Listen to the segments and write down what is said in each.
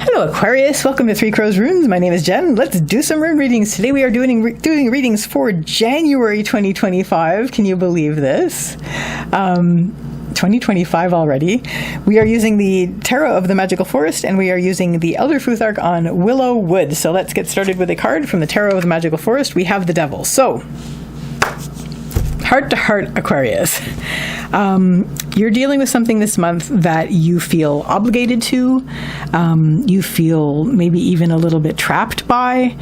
Hello Aquarius, welcome to Three Crows Runes. My name is Jen. Let's do some rune readings. Today we are doing readings for January 2025. Can you believe this? 2025 already. We are using the Tarot of the Magical Forest and we are using the Elder Futhark on Willow Wood. So let's get started with a card from the Tarot of the Magical Forest. We have the Devil. So, heart to heart, Aquarius. You're dealing with something this month that you feel obligated to, you feel maybe even a little bit trapped by,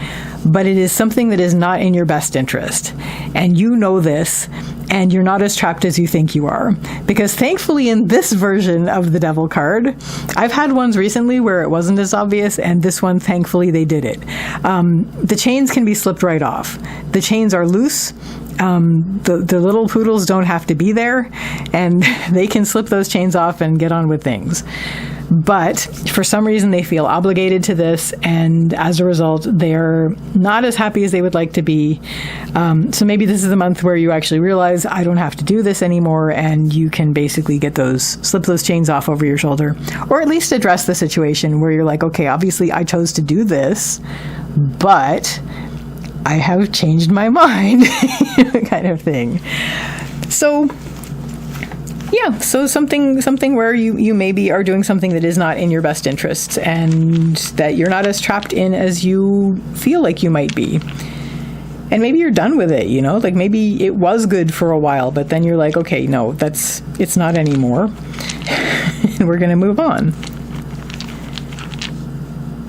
but it is something that is not in your best interest. And you know this, and you're not as trapped as you think you are. Because thankfully in this version of the Devil card, I've had ones recently where it wasn't as obvious, and this one, thankfully, they did it. The chains can be slipped right off. The chains are loose. The little poodles don't have to be there, and they can slip those chains off and get on with things. But for some reason, they feel obligated to this, and as a result, they're not as happy as they would like to be. So maybe this is the month where you actually realize, I don't have to do this anymore, and you can basically slip those chains off over your shoulder, or at least address the situation where you're like, okay, obviously I chose to do this, but I have changed my mind, kind of thing. So, yeah, so something where you maybe are doing something that is not in your best interests and that you're not as trapped in as you feel like you might be. And maybe you're done with it, like maybe it was good for a while, but then you're like, okay, no, it's not anymore. And we're going to move on.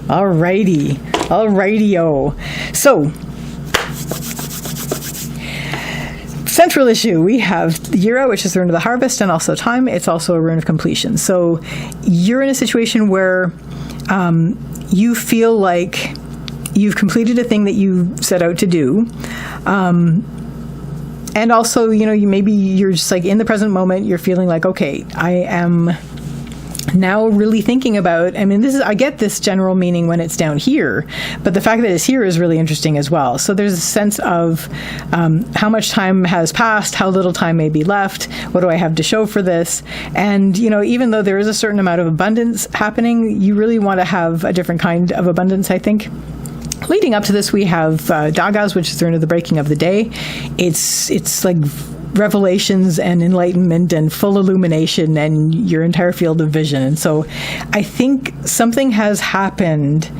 Alrighty-o. So, central issue, we have Yira, which is the rune of the harvest, and also time. It's also a rune of completion. So you're in a situation where you feel like you've completed a thing that you set out to do. And also, maybe you're just like in the present moment, you're feeling like, okay, I am now really thinking about, I get this general meaning when it's down here, but the fact that it's here is really interesting as well. So there's a sense of how much time has passed, how little time may be left, what do I have to show for this? And, even though there is a certain amount of abundance happening, you really want to have a different kind of abundance, I think. Leading up to this, we have Dagas, which is the rune of the breaking of the day. It's like revelations and enlightenment and full illumination and your entire field of vision. And so I think something has happened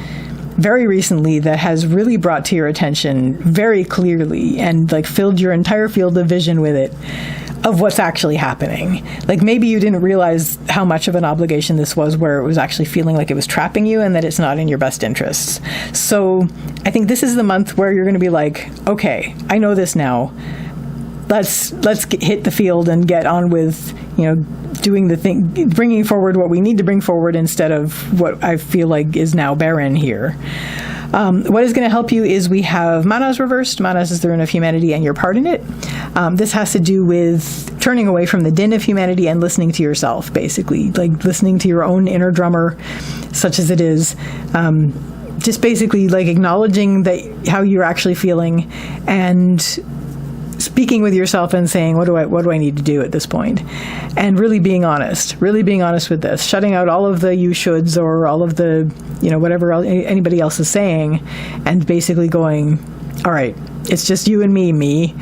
very recently that has really brought to your attention very clearly and like filled your entire field of vision with it, of what's actually happening. Like maybe you didn't realize how much of an obligation this was, where it was actually feeling like it was trapping you and that it's not in your best interests. So I think this is the month where you're going to be like, okay, I know this now. Let's hit the field and get on with, doing the thing, bringing forward what we need to bring forward instead of what I feel like is now barren here. What is going to help you is we have Manas reversed. Manas is the rune of humanity and your part in it. This has to do with turning away from the din of humanity and listening to yourself, basically, like listening to your own inner drummer, such as it is. Just basically like acknowledging that how you're actually feeling and speaking with yourself and saying, what do I need to do at this point? And really being honest with this, shutting out all of the you shoulds or all of the, whatever anybody else is saying, and basically going, all right, it's just you and me.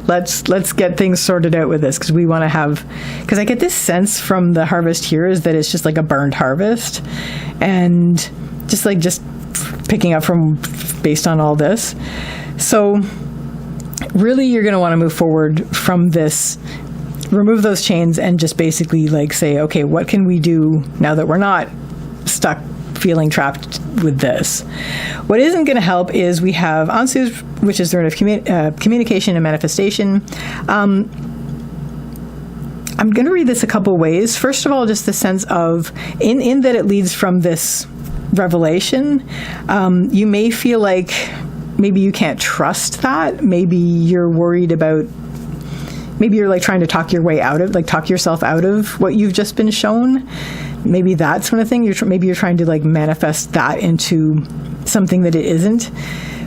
Let's get things sorted out with this, because we want to have, because I get this sense from the harvest here is that it's just like a burned harvest, and just picking up from based on all this. So really, you're going to want to move forward from this, remove those chains, and just basically say, okay, what can we do now that we're not stuck feeling trapped with this? What isn't going to help is we have Ansu, which is the rune of communication and manifestation. I'm going to read this a couple ways. First of all, just the sense of, in that it leads from this revelation, you may feel like maybe you can't trust that. Maybe you're worried about, maybe you're trying to talk your way out of, talk yourself out of what you've just been shown. Maybe that's one of the things. Maybe you're trying to manifest that into something that it isn't,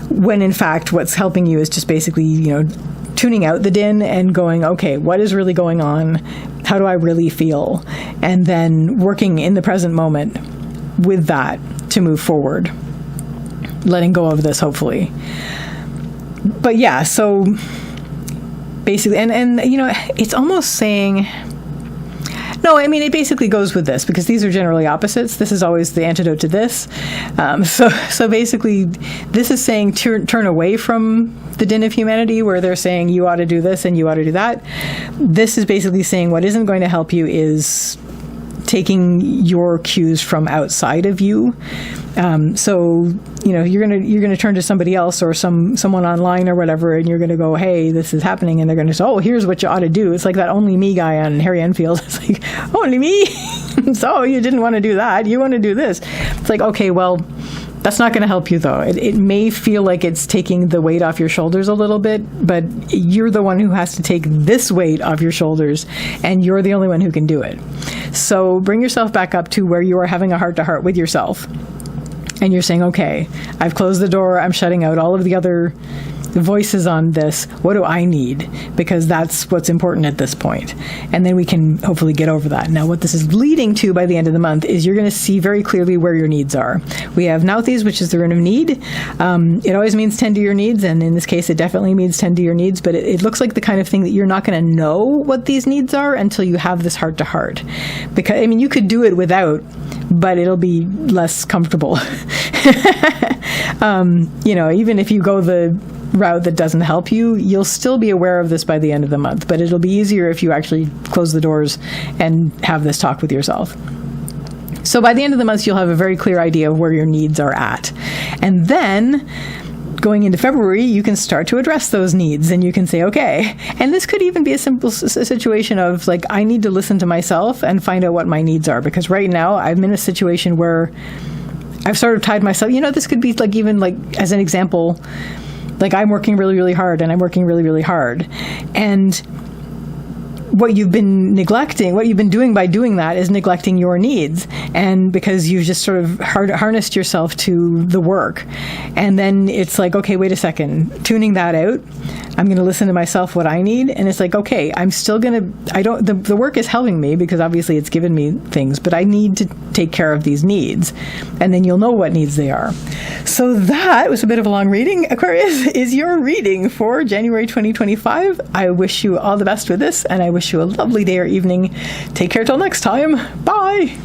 when in fact what's helping you is just basically, tuning out the din and going, okay, what is really going on? How do I really feel? And then working in the present moment with that to move forward, letting go of this, hopefully. But yeah, so basically, and you know, it's almost saying, no, I mean, it basically goes with this, because these are generally opposites. This is always the antidote to this. So basically, this is saying turn away from the din of humanity, where they're saying you ought to do this and you ought to do that. This is basically saying what isn't going to help you is taking your cues from outside of you. So, you know, you're gonna turn to somebody else or someone online or whatever, and you're gonna go, hey, this is happening, and they're gonna say, oh, here's what you ought to do. It's like that Only Me guy on Harry Enfield. It's like, only me? So you didn't want to do that. You want to do this. It's like, okay, well, that's not going to help you, though. It may feel like it's taking the weight off your shoulders a little bit, but you're the one who has to take this weight off your shoulders, and you're the only one who can do it. So bring yourself back up to where you are having a heart-to-heart with yourself, and you're saying, okay, I've closed the door. I'm shutting out all of the other voices on this. What do I need? Because that's what's important at this point. And then we can hopefully get over that. Now, what this is leading to by the end of the month is you're going to see very clearly where your needs are. We have Nauthiz, which is the rune of need. It always means tend to your needs, and in this case, it definitely means tend to your needs, but it looks like the kind of thing that you're not going to know what these needs are until you have this heart-to-heart. Because, I mean, you could do it without, but it'll be less comfortable. You know, even if you go the route that doesn't help you, you'll still be aware of this by the end of the month, but it'll be easier if you actually close the doors and have this talk with yourself. So by the end of the month, you'll have a very clear idea of where your needs are at. And then going into February, you can start to address those needs, and you can say, okay, and this could even be a simple situation of like, I need to listen to myself and find out what my needs are, because right now I'm in a situation where I've sort of tied myself, you know, this could be like, even like as an example, like I'm working really, really hard, and I'm working really, really hard. And what you've been neglecting, what you've been doing by doing that is neglecting your needs. And because you've just sort of harnessed yourself to the work. And then it's like, okay, wait a second, tuning that out. I'm going to listen to myself what I need. And it's like, okay, I'm still going to, the work is helping me because obviously it's given me things, but I need to take care of these needs. And then you'll know what needs they are. So that was a bit of a long reading. Aquarius is your reading for January 2025. I wish you all the best with this, and I wish you a lovely day or evening. Take care till next time. Bye.